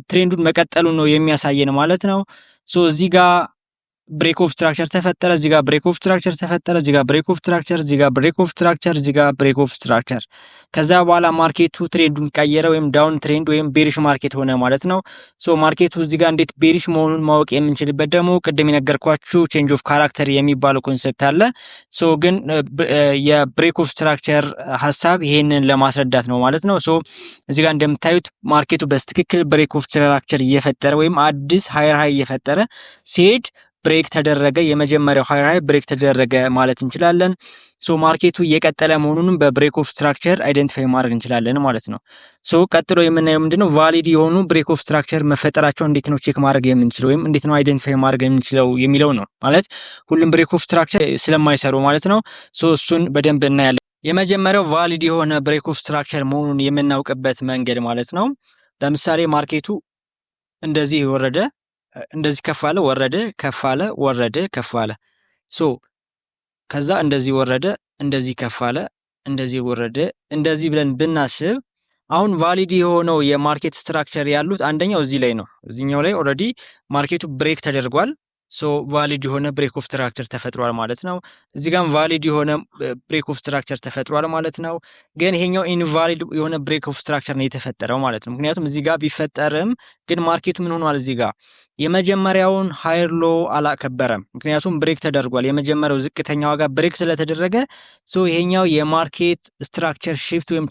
ትሬንዱን መቀጠሉን ነው የሚያሳየን ማለት ነው። ሶ እዚህ ጋር ብሬክ ኦፍ ስትራክቸር ተፈጠረ፣ እዚህ ጋር ብሬክ ኦፍ ስትራክቸር ተፈጠረ፣ እዚህ ጋር ብሬክ ኦፍ ስትራክቸር፣ እዚህ ጋር ብሬክ ኦፍ ስትራክቸር፣ እዚህ ጋር ብሬክ ኦፍ ስትራክቸር። ከዛ በኋላ ማርኬቱ ትሬንዱን ቀየረ ወይም ዳውን ትሬንድ ወይም ቤሪሽ ማርኬት ሆነ ማለት ነው። ሶ ማርኬቱ እዚህ ጋር እንዴት ቤሪሽ መሆኑን ማወቅ የምንችልበት ደግሞ ቅድም የነገርኳችሁ ቼንጅ ኦፍ ካራክተር የሚባለው ኮንሰፕት አለ። ሶ ግን የብሬክ ኦፍ ስትራክቸር ሀሳብ ይሄንን ለማስረዳት ነው ማለት ነው። ሶ እዚህ ጋር እንደምታዩት ማርኬቱ በትክክል ብሬክ ኦፍ ስትራክቸር እየፈጠረ ወይም አዲስ ሃየር ሃይ እየፈጠረ ሲሄድ ብሬክ ተደረገ፣ የመጀመሪያው ሃየር ሃይ ብሬክ ተደረገ ማለት እንችላለን። ሶ ማርኬቱ እየቀጠለ መሆኑንም በብሬክ ኦፍ ስትራክቸር አይደንቲፋይ ማድረግ እንችላለን ማለት ነው። ሶ ቀጥሎ የምናየው ምንድነው ቫሊድ የሆኑ ብሬክ ኦፍ ስትራክቸር መፈጠራቸው እንዴት ነው ቼክ ማድረግ የምንችለው ወይም እንዴት ነው አይደንቲፋይ ማድረግ የምንችለው የሚለው ነው። ማለት ሁሉም ብሬክ ኦፍ ስትራክቸር ስለማይሰሩ ማለት ነው። ሶ እሱን በደንብ እናያለን። የመጀመሪያው ቫሊድ የሆነ ብሬክ ኦፍ ስትራክቸር መሆኑን የምናውቅበት መንገድ ማለት ነው። ለምሳሌ ማርኬቱ እንደዚህ ወረደ፣ እንደዚህ ከፍ አለ፣ ወረደ፣ ከፍ አለ፣ ወረደ፣ ከፍ አለ። ሶ ከዛ እንደዚህ ወረደ፣ እንደዚህ ከፍ አለ፣ እንደዚህ ወረደ፣ እንደዚህ ብለን ብናስብ አሁን ቫሊድ የሆነው የማርኬት ስትራክቸር ያሉት አንደኛው እዚህ ላይ ነው። እዚህኛው ላይ ኦልሬዲ ማርኬቱ ብሬክ ተደርጓል። ሶ ቫሊድ የሆነ ብሬክ ኦፍ ስትራክቸር ተፈጥሯል ማለት ነው። እዚህ ጋርም ቫሊድ የሆነ ብሬክ ኦፍ ስትራክቸር ተፈጥሯል ማለት ነው። ግን ይሄኛው ኢንቫሊድ የሆነ ብሬክ ኦፍ ስትራክቸር ነው የተፈጠረው ማለት ነው። ምክንያቱም እዚህ ጋር ቢፈጠርም ግን ማርኬቱ ምን ሆኗል? እዚህ ጋር የመጀመሪያውን ሃየር ሎ አላከበረም። ምክንያቱም ብሬክ ተደርጓል። የመጀመሪያው ዝቅተኛ ዋጋ ብሬክ ስለተደረገ ሶ ይሄኛው የማርኬት ስትራክቸር ሺፍት ወይም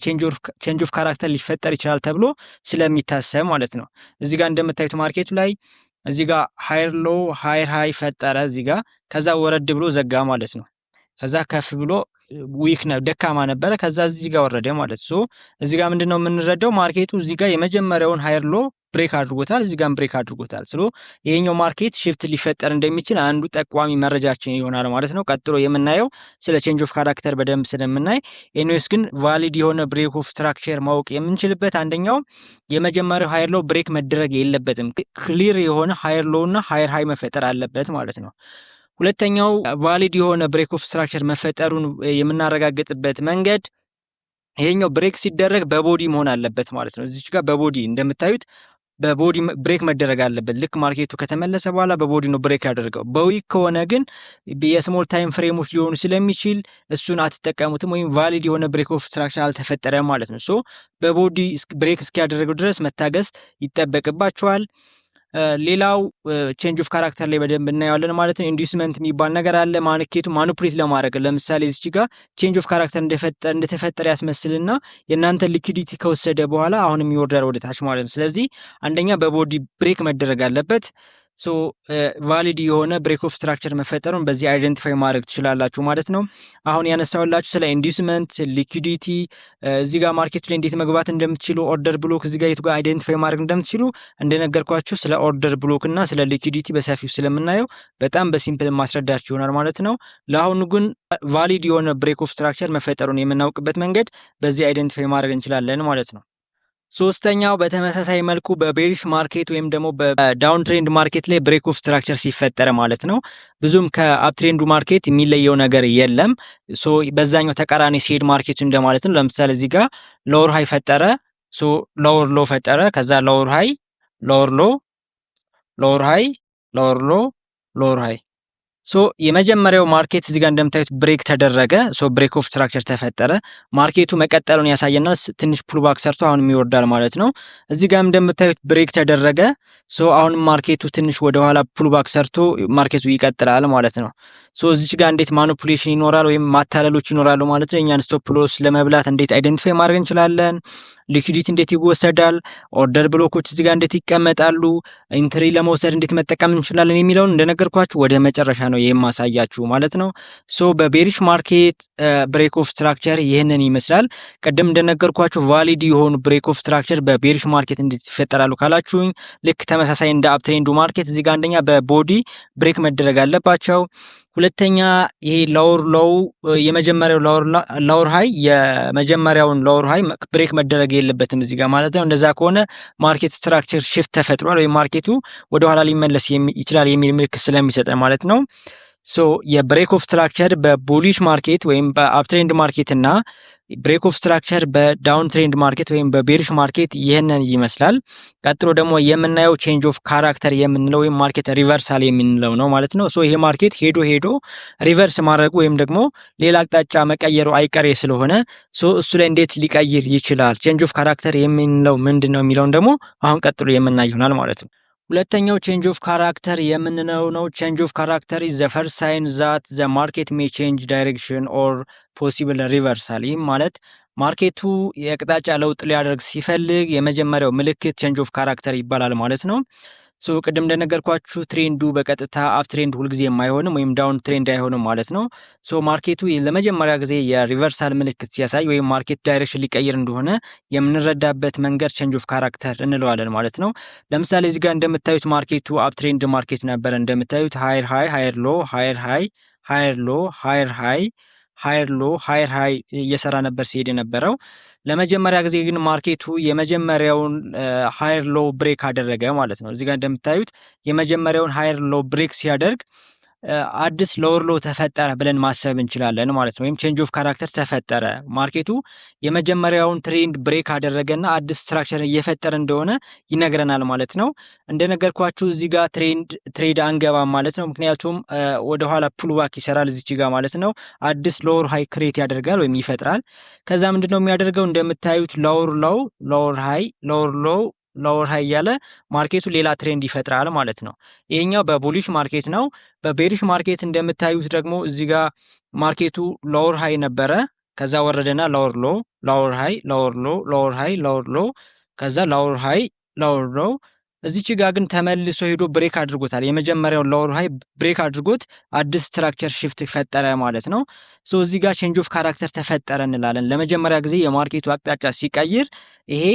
ቼንጅ ኦፍ ካራክተር ሊፈጠር ይችላል ተብሎ ስለሚታሰብ ማለት ነው። እዚህ ጋር እንደምታዩት ማርኬቱ ላይ እዚህ ጋር ሃየር ሎ ሃየር ሃይ ፈጠረ እዚህ ጋር፣ ከዛ ወረድ ብሎ ዘጋ ማለት ነው። ከዛ ከፍ ብሎ ዊክ ነው ደካማ ነበረ፣ ከዛ እዚህ ጋር ወረደ ማለት ነው። እዚህ ጋር ምንድነው የምንረዳው? ማርኬቱ እዚህ ጋር የመጀመሪያውን ሃየር ሎ ብሬክ አድርጎታል፣ እዚህ ጋር ብሬክ አድርጎታል። ይሄኛው ማርኬት ሽፍት ሊፈጠር እንደሚችል አንዱ ጠቋሚ መረጃችን ይሆናል ማለት ነው። ቀጥሎ የምናየው ስለ ቼንጅ ኦፍ ካራክተር በደንብ ስለምናይ፣ ኤኒዌይስ ግን ቫሊድ የሆነ ብሬክ ኦፍ ስትራክቸር ማወቅ የምንችልበት አንደኛው የመጀመሪያው ሃየር ሎ ብሬክ መደረግ የለበትም፣ ክሊር የሆነ ሃየር ሎ እና ሃየር ሃይ መፈጠር አለበት ማለት ነው። ሁለተኛው ቫሊድ የሆነ ብሬክ ኦፍ ስትራክቸር መፈጠሩን የምናረጋግጥበት መንገድ ይሄኛው ብሬክ ሲደረግ በቦዲ መሆን አለበት ማለት ነው። እዚች ጋር በቦዲ እንደምታዩት በቦዲ ብሬክ መደረግ አለበት። ልክ ማርኬቱ ከተመለሰ በኋላ በቦዲ ነው ብሬክ ያደርገው። በዊክ ከሆነ ግን የስሞል ታይም ፍሬሞች ሊሆኑ ስለሚችል እሱን አትጠቀሙትም፣ ወይም ቫሊድ የሆነ ብሬክ ኦፍ ስትራክቸር አልተፈጠረም ማለት ነው። ሶ በቦዲ ብሬክ እስኪያደረገው ድረስ መታገስ ይጠበቅባቸዋል። ሌላው ቼንጅ ኦፍ ካራክተር ላይ በደንብ እናየዋለን ማለት ነው። ኢንዱስመንት የሚባል ነገር አለ። ማርኬቱ ማኒፑሌት ለማድረግ ለምሳሌ እዚች ጋር ቼንጅ ኦፍ ካራክተር እንደተፈጠረ ያስመስልና የእናንተ ሊኩዲቲ ከወሰደ በኋላ አሁንም ይወርዳል ወደ ታች ማለት ነው። ስለዚህ አንደኛ በቦዲ ብሬክ መደረግ አለበት። ሶ ቫሊድ የሆነ ብሬክ ኦፍ ስትራክቸር መፈጠሩን በዚህ አይደንቲፋይ ማድረግ ትችላላችሁ ማለት ነው። አሁን ያነሳውላችሁ ስለ ኢንዱስመንት፣ ሊኩዲቲ እዚህ ጋር ማርኬቱ ላይ እንዴት መግባት እንደምትችሉ፣ ኦርደር ብሎክ እዚህ ጋር የቱ ጋር አይደንቲፋይ ማድረግ እንደምትችሉ እንደነገርኳችሁ ስለ ኦርደር ብሎክ እና ስለ ሊኩዲቲ በሰፊው ስለምናየው በጣም በሲምፕል ማስረዳችሁ ይሆናል ማለት ነው። ለአሁኑ ግን ቫሊድ የሆነ ብሬክ ኦፍ ስትራክቸር መፈጠሩን የምናውቅበት መንገድ በዚህ አይደንቲፋይ ማድረግ እንችላለን ማለት ነው። ሶስተኛው በተመሳሳይ መልኩ በቤሪሽ ማርኬት ወይም ደግሞ በዳውን ትሬንድ ማርኬት ላይ ብሬክ ኦፍ ስትራክቸር ሲፈጠር ማለት ነው። ብዙም ከአፕትሬንዱ ማርኬት የሚለየው ነገር የለም። ሶ በዛኛው ተቃራኒ ሲሄድ ማርኬቱ እንደማለት ነው። ለምሳሌ እዚህ ጋር ሎወር ሃይ ፈጠረ፣ ሶ ሎወር ሎ ፈጠረ፣ ከዛ ሎወር ሃይ፣ ሎወር ሎ፣ ሎወር ሃይ፣ ሎወር ሎ፣ ሎወር ሃይ። ሶ የመጀመሪያው ማርኬት እዚህ ጋር እንደምታዩት ብሬክ ተደረገ። ሶ ብሬክ ኦፍ ስትራክቸር ተፈጠረ። ማርኬቱ መቀጠሉን ያሳየናል። ትንሽ ፑልባክ ሰርቶ አሁንም ይወርዳል ማለት ነው። እዚህ ጋር እንደምታዩት ብሬክ ተደረገ። ሶ አሁንም ማርኬቱ ትንሽ ወደኋላ ፑልባክ ሰርቶ ማርኬቱ ይቀጥላል ማለት ነው። ሶ እዚች ጋር እንዴት ማኒፑሌሽን ይኖራል ወይም ማታለሎች ይኖራሉ ማለት ነው። እኛን ስቶፕ ሎስ ለመብላት እንዴት አይደንቲፋይ ማድረግ እንችላለን? ሊኩዲቲ እንዴት ይወሰዳል? ኦርደር ብሎኮች እዚህ ጋር እንዴት ይቀመጣሉ? ኢንትሪ ለመውሰድ እንዴት መጠቀም እንችላለን የሚለውን እንደነገርኳችሁ ወደ መጨረሻ ነው የማሳያችሁ ማለት ነው። ሶ በቤሪሽ ማርኬት ብሬክ ኦፍ ስትራክቸር ይህንን ይመስላል። ቅድም እንደነገርኳችሁ ቫሊድ የሆኑ ብሬክ ኦፍ ስትራክቸር በቤሪሽ ማርኬት እንዴት ይፈጠራሉ ካላችሁኝ ልክ ተመሳሳይ እንደ አፕትሬንዱ ማርኬት እዚህ ጋር አንደኛ በቦዲ ብሬክ መደረግ አለባቸው። ሁለተኛ ይሄ ሎወር ሎው የመጀመሪያው ሎወር ሃይ የመጀመሪያውን ሎወር ሃይ ብሬክ መደረግ የለበትም እዚህ ጋር ማለት ነው። እንደዛ ከሆነ ማርኬት ስትራክቸር ሽፍት ተፈጥሯል ወይም ማርኬቱ ወደ ኋላ ሊመለስ ይችላል የሚል ምልክት ስለሚሰጥ ማለት ነው። ሶ የብሬክ ኦፍ ስትራክቸር በቡሊሽ ማርኬት ወይም በአፕትሬንድ ማርኬት እና ብሬክ ኦፍ ስትራክቸር በዳውን ትሬንድ ማርኬት ወይም በቤሪሽ ማርኬት ይህንን ይመስላል። ቀጥሎ ደግሞ የምናየው ቼንጅ ኦፍ ካራክተር የምንለው ወይም ማርኬት ሪቨርሳል የምንለው ነው ማለት ነው። ሶ ይሄ ማርኬት ሄዶ ሪቨርስ ማድረጉ ወይም ደግሞ ሌላ አቅጣጫ መቀየሩ አይቀሬ ስለሆነ ሶ እሱ ላይ እንዴት ሊቀይር ይችላል፣ ቼንጅ ኦፍ ካራክተር የምንለው ምንድን ነው የሚለውን ደግሞ አሁን ቀጥሎ የምናይ ይሆናል ማለት ነው። ሁለተኛው ቼንጅ ኦፍ ካራክተር የምንለው ነው። ቼንጅ ኦፍ ካራክተር ኢዝ ዘ ፈርስት ሳይን ዛት ዘ ማርኬት ሜይ ቼንጅ ዳይሬክሽን ኦር ፖሲብል ሪቨርሳል። ይህም ማለት ማርኬቱ የአቅጣጫ ለውጥ ሊያደርግ ሲፈልግ የመጀመሪያው ምልክት ቼንጅ ኦፍ ካራክተር ይባላል ማለት ነው። ሶ ቅድም እንደነገርኳችሁ ትሬንዱ በቀጥታ አፕ ትሬንድ ሁልጊዜ የማይሆንም ወይም ዳውን ትሬንድ አይሆንም ማለት ነው። ሶ ማርኬቱ ለመጀመሪያ ጊዜ የሪቨርሳል ምልክት ሲያሳይ ወይም ማርኬት ዳይሬክሽን ሊቀይር እንደሆነ የምንረዳበት መንገድ ቼንጅ ኦፍ ካራክተር እንለዋለን ማለት ነው። ለምሳሌ እዚህ ጋር እንደምታዩት ማርኬቱ አፕ ትሬንድ ማርኬት ነበረ። እንደምታዩት ሃየር ሃይ፣ ሃየር ሎ፣ ሃየር ሃይ፣ ሃየር ሎ፣ ሃየር ሃይ፣ ሃየር ሎ፣ ሃየር ሃይ እየሰራ ነበር ሲሄድ የነበረው። ለመጀመሪያ ጊዜ ግን ማርኬቱ የመጀመሪያውን ሃየር ሎ ብሬክ አደረገ ማለት ነው። እዚህ ጋር እንደምታዩት የመጀመሪያውን ሃየር ሎ ብሬክ ሲያደርግ አዲስ ሎወር ሎ ተፈጠረ ብለን ማሰብ እንችላለን ማለት ነው። ወይም ቼንጅ ኦፍ ካራክተር ተፈጠረ። ማርኬቱ የመጀመሪያውን ትሬንድ ብሬክ አደረገና አዲስ ስትራክቸር እየፈጠረ እንደሆነ ይነግረናል ማለት ነው። እንደነገርኳችሁ እዚህ ጋር ትሬድ አንገባም ማለት ነው። ምክንያቱም ወደኋላ ፑልባክ ይሰራል እዚች ጋር ማለት ነው። አዲስ ሎወር ሃይ ክሬት ያደርጋል ወይም ይፈጥራል። ከዛ ምንድነው የሚያደርገው? እንደምታዩት ሎወር ሎው፣ ሎወር ሃይ፣ ሎወር ሎው፣ ሎወር ሃይ እያለ ማርኬቱ ሌላ ትሬንድ ይፈጥራል ማለት ነው። ይሄኛው በቡሊሽ ማርኬት ነው። በቤሪሽ ማርኬት እንደምታዩት ደግሞ እዚህ ጋር ማርኬቱ ሎወር ሃይ ነበረ። ከዛ ወረደና ሎወር ሎ፣ ሎወር ሃይ፣ ሎወር ሎ፣ ሎወር ሃይ፣ ሎወር ሎ፣ ከዛ ሎወር ሃይ፣ ሎወር ሎ። እዚች ጋር ግን ተመልሶ ሄዶ ብሬክ አድርጎታል። የመጀመሪያው ሎወር ሃይ ብሬክ አድርጎት አዲስ ስትራክቸር ሽፍት ፈጠረ ማለት ነው። ሶ እዚህ ጋር ቼንጅ ኦፍ ካራክተር ተፈጠረ እንላለን። ለመጀመሪያ ጊዜ የማርኬቱ አቅጣጫ ሲቀይር ይሄ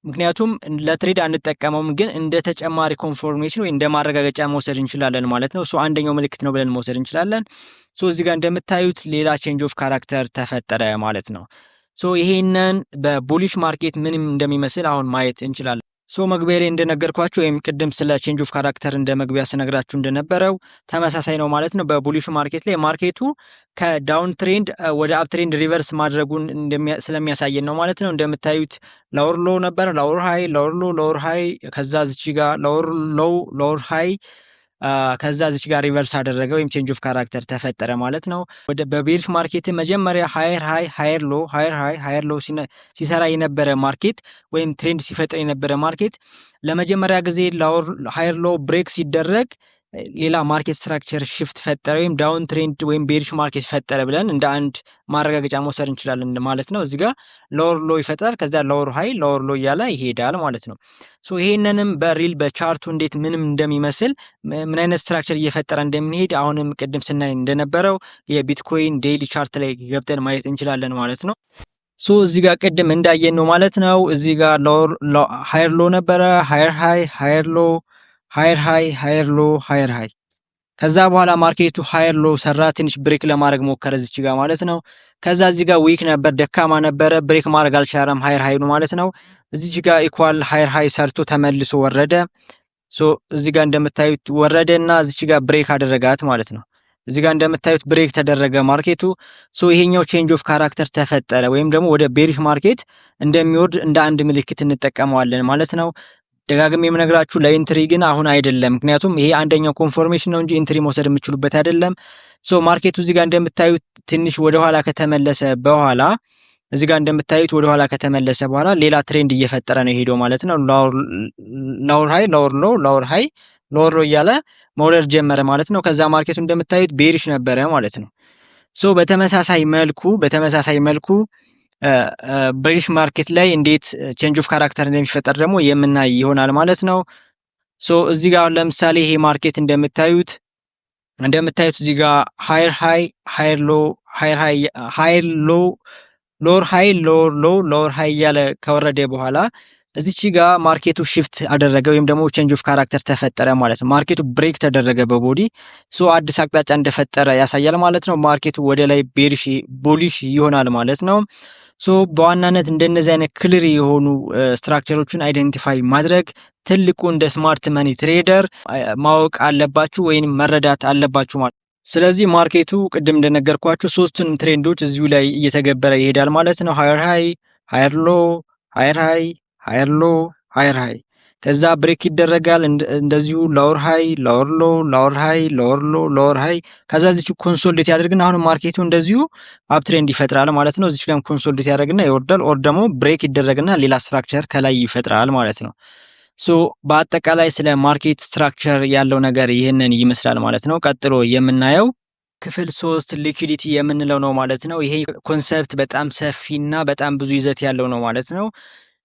ምክንያቱም ለትሬድ አንጠቀመውም፣ ግን እንደ ተጨማሪ ኮንፎርሜሽን ወይ እንደ ማረጋገጫ መውሰድ እንችላለን ማለት ነው። ሶ አንደኛው ምልክት ነው ብለን መውሰድ እንችላለን። ሶ እዚህ ጋር እንደምታዩት ሌላ ቼንጅ ኦፍ ካራክተር ተፈጠረ ማለት ነው። ሶ ይሄንን በቡሊሽ ማርኬት ምንም እንደሚመስል አሁን ማየት እንችላለን። ሶ መግቢያ ላይ እንደነገርኳችሁ ወይም ቅድም ስለ ቼንጅ ኦፍ ካራክተር እንደ መግቢያ ስነግራችሁ እንደነበረው ተመሳሳይ ነው ማለት ነው። በቡሊሽ ማርኬት ላይ ማርኬቱ ከዳውን ትሬንድ ወደ አፕ ትሬንድ ሪቨርስ ማድረጉን ስለሚያሳየን ነው ማለት ነው። እንደምታዩት ሎወር ሎ ነበረ፣ ሎወር ሃይ፣ ሎወር ሎ፣ ሎወር ሃይ፣ ከዛ ዝቺ ጋር ሎወር ሎው፣ ሎወር ሃይ፣ ከዛ ዝች ጋር ሪቨርስ አደረገ ወይም ቼንጅ ኦፍ ካራክተር ተፈጠረ ማለት ነው። ወደ በቤሪሽ ማርኬት መጀመሪያ ሃየር ሃይ፣ ሃየር ሎ፣ ሃየር ሃይ፣ ሃየር ሎ ሲሰራ የነበረ ማርኬት ወይም ትሬንድ ሲፈጥር የነበረ ማርኬት ለመጀመሪያ ጊዜ ሃየር ሎ ብሬክ ሲደረግ ሌላ ማርኬት ስትራክቸር ሽፍት ፈጠረ ወይም ዳውን ትሬንድ ወይም ቤሪሽ ማርኬት ፈጠረ ብለን እንደ አንድ ማረጋገጫ መውሰድ እንችላለን ማለት ነው። እዚህ ጋር ሎወር ሎ ይፈጥራል፣ ከዛ ሎወር ሎ እያለ ይሄዳል ማለት ነው። ሶ ይሄንንም በሪል በቻርቱ እንዴት ምንም እንደሚመስል ምን አይነት ስትራክቸር እየፈጠረ እንደሚሄድ አሁንም ቅድም ስናይ እንደነበረው የቢትኮይን ዴይሊ ቻርት ላይ ገብተን ማየት እንችላለን ማለት ነው። ሶ እዚህ ጋር ቅድም እንዳየን ነው ማለት ነው። እዚህ ጋር ሃየር ሎ ነበረ፣ ሃየር ሃይ፣ ሃየር ሎ፣ ሃየር ሃይ፣ ሃየር ሎ፣ ሃየር ሃይ። ከዛ በኋላ ማርኬቱ ሃየር ሎ ሰራ፣ ትንሽ ብሬክ ለማድረግ ሞከረ እዚች ጋር ማለት ነው። ከዛ እዚህ ጋር ዊክ ነበር፣ ደካማ ነበረ፣ ብሬክ ማድረግ አልቻለም ሃየር ሃይ ነው ማለት ነው። እዚች ጋር ኢኳል ሃየር ሃይ ሰርቶ ተመልሶ ወረደ። ሶ እዚህ ጋር እንደምታዩት ወረደና እዚች ጋር ብሬክ አደረጋት ማለት ነው። እዚህ ጋር እንደምታዩት ብሬክ ተደረገ ማርኬቱ። ሶ ይሄኛው ቼንጅ ኦፍ ካራክተር ተፈጠረ ወይም ደግሞ ወደ ቤሪሽ ማርኬት እንደሚወርድ እንደ አንድ ምልክት እንጠቀመዋለን ማለት ነው። ደጋግሜ የምነግራችሁ ለኢንትሪ ግን አሁን አይደለም፣ ምክንያቱም ይሄ አንደኛው ኮንፎርሜሽን ነው እንጂ ኢንትሪ መውሰድ የምችሉበት አይደለም። ሶ ማርኬቱ እዚህ ጋር እንደምታዩት ትንሽ ወደ ኋላ ከተመለሰ በኋላ እዚህ ጋር እንደምታዩት ወደ ኋላ ከተመለሰ በኋላ ሌላ ትሬንድ እየፈጠረ ነው ሄዶ ማለት ነው። ሎወር ሃይ፣ ሎወር ሎ፣ ሎወር ሃይ፣ ሎወር ሎ እያለ መውረድ ጀመረ ማለት ነው። ከዛ ማርኬቱ እንደምታዩት ቤሪሽ ነበረ ማለት ነው። ሶ በተመሳሳይ መልኩ ቤሪሽ ማርኬት ላይ እንዴት ቼንጅ ኦፍ ካራክተር እንደሚፈጠር ደግሞ የምናይ ይሆናል ማለት ነው። ሶ እዚህ ጋር ለምሳሌ ይሄ ማርኬት እንደምታዩት እዚህ ጋር ሃየር ሃይ፣ ሃየር ሎ፣ ሃየር ሎ፣ ሎወር ሃይ፣ ሎወር ሎ፣ ሎወር ሃይ እያለ ከወረደ በኋላ እዚች ጋር ማርኬቱ ሽፍት አደረገ ወይም ደግሞ ቼንጅ ኦፍ ካራክተር ተፈጠረ ማለት ነው። ማርኬቱ ብሬክ ተደረገ በቦዲ ሶ አዲስ አቅጣጫ እንደፈጠረ ያሳያል ማለት ነው። ማርኬቱ ወደ ላይ ቦሊሽ ይሆናል ማለት ነው። ሶ በዋናነት እንደነዚህ አይነት ክሊር የሆኑ ስትራክቸሮችን አይደንቲፋይ ማድረግ ትልቁ እንደ ስማርት መኒ ትሬደር ማወቅ አለባችሁ ወይም መረዳት አለባችሁ ማለት። ስለዚህ ማርኬቱ ቅድም እንደነገርኳችሁ ሶስቱን ትሬንዶች እዚሁ ላይ እየተገበረ ይሄዳል ማለት ነው። ሃየር ሃይ፣ ሃየር ሎ፣ ሃየር ሃይ፣ ሃየር ሎ፣ ሃየር ሃይ። ከዛ ብሬክ ይደረጋል እንደዚሁ ሎወር ሃይ፣ ሎወር ሎ፣ ሎወር ሃይ፣ ሎወር ሎ፣ ሎወር ሃይ። ከዛ እዚች ኮንሶሊዴት ያደርግና አሁን ማርኬቱ እንደዚሁ አፕ ትሬንድ ይፈጥራል ማለት ነው። እዚች ጋር ኮንሶሊዴት ያደርግና ይወርዳል፣ ኦር ደግሞ ብሬክ ይደረግና ሌላ ስትራክቸር ከላይ ይፈጥራል ማለት ነው። ሶ በአጠቃላይ ስለ ማርኬት ስትራክቸር ያለው ነገር ይህንን ይመስላል ማለት ነው። ቀጥሎ የምናየው ክፍል 3 ሊኩዊዲቲ የምንለው ነው ማለት ነው። ይሄ ኮንሰፕት በጣም ሰፊና በጣም ብዙ ይዘት ያለው ነው ማለት ነው።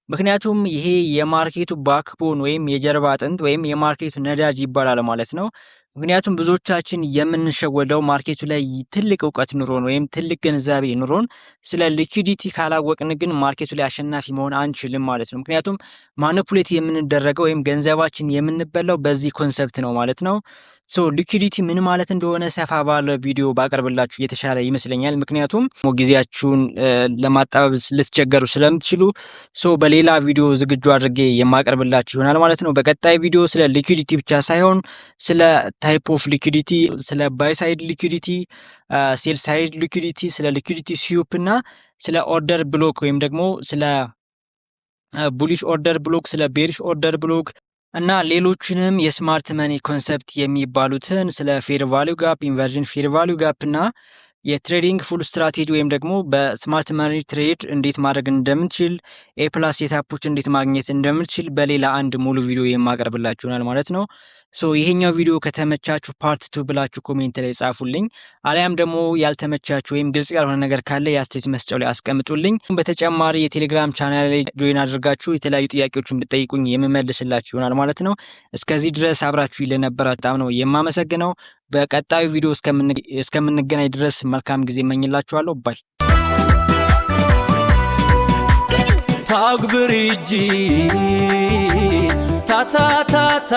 ምክንያቱም ይሄ የማርኬቱ ባክቦን ወይም የጀርባ አጥንት ወይም የማርኬቱ ነዳጅ ይባላል ማለት ነው። ምክንያቱም ብዙዎቻችን የምንሸወደው ማርኬቱ ላይ ትልቅ እውቀት ኑሮን ወይም ትልቅ ግንዛቤ ኑሮን ስለ ሊኩዊዲቲ ካላወቅን ግን ማርኬቱ ላይ አሸናፊ መሆን አንችልም ማለት ነው። ምክንያቱም ማኒፑሌት የምንደረገው ወይም ገንዘባችን የምንበላው በዚህ ኮንሰፕት ነው ማለት ነው። ሶ ሊኩዊዲቲ ምን ማለት እንደሆነ ሰፋ ባለ ቪዲዮ ባቀርብላችሁ የተሻለ ይመስለኛል። ምክንያቱም ጊዜያችሁን ለማጣበብ ልትቸገሩ ስለምትችሉ ሶ በሌላ ቪዲዮ ዝግጁ አድርጌ የማቀርብላችሁ ይሆናል ማለት ነው። በቀጣይ ቪዲዮ ስለ ሊኩዊዲቲ ብቻ ሳይሆን ስለ ታይፕ ኦፍ ሊኩዊዲቲ፣ ስለ ባይ ሳይድ ሊኩዊዲቲ፣ ሴል ሳይድ ሊኩዊዲቲ፣ ስለ ሊኩዊዲቲ ስዊፕ እና ስለ ኦርደር ብሎክ ወይም ደግሞ ስለ ቡሊሽ ኦርደር ብሎክ፣ ስለ ቤሪሽ ኦርደር ብሎክ እና ሌሎችንም የስማርት መኒ ኮንሰፕት የሚባሉትን ስለ ፌር ቫሊዩ ጋፕ፣ ኢንቨርዥን ፌር ቫሊዩ ጋፕ እና የትሬዲንግ ፉል ስትራቴጂ ወይም ደግሞ በስማርት መኒ ትሬድ እንዴት ማድረግ እንደምንችል ኤፕላስ ሴታፖች እንዴት ማግኘት እንደምንችል በሌላ አንድ ሙሉ ቪዲዮ የማቀርብላችሁ ይሆናል ማለት ነው። ሶ ይሄኛው ቪዲዮ ከተመቻችሁ ፓርት 2 ብላችሁ ኮሜንት ላይ ጻፉልኝ። አሊያም ደግሞ ያልተመቻችሁ ወይም ግልጽ ያልሆነ ነገር ካለ የአስተያየት መስጫው ላይ አስቀምጡልኝ። በተጨማሪ የቴሌግራም ቻናል ላይ ጆይን አድርጋችሁ የተለያዩ ጥያቄዎችን ብትጠይቁኝ የምመልስላችሁ ይሆናል ማለት ነው። እስከዚህ ድረስ አብራችሁ ለነበራችሁ በጣም ነው የማመሰግነው። በቀጣዩ ቪዲዮ እስከምንገናኝ ድረስ መልካም ጊዜ እመኝላችኋለሁ። ባይ ታግብር እጂ ታታ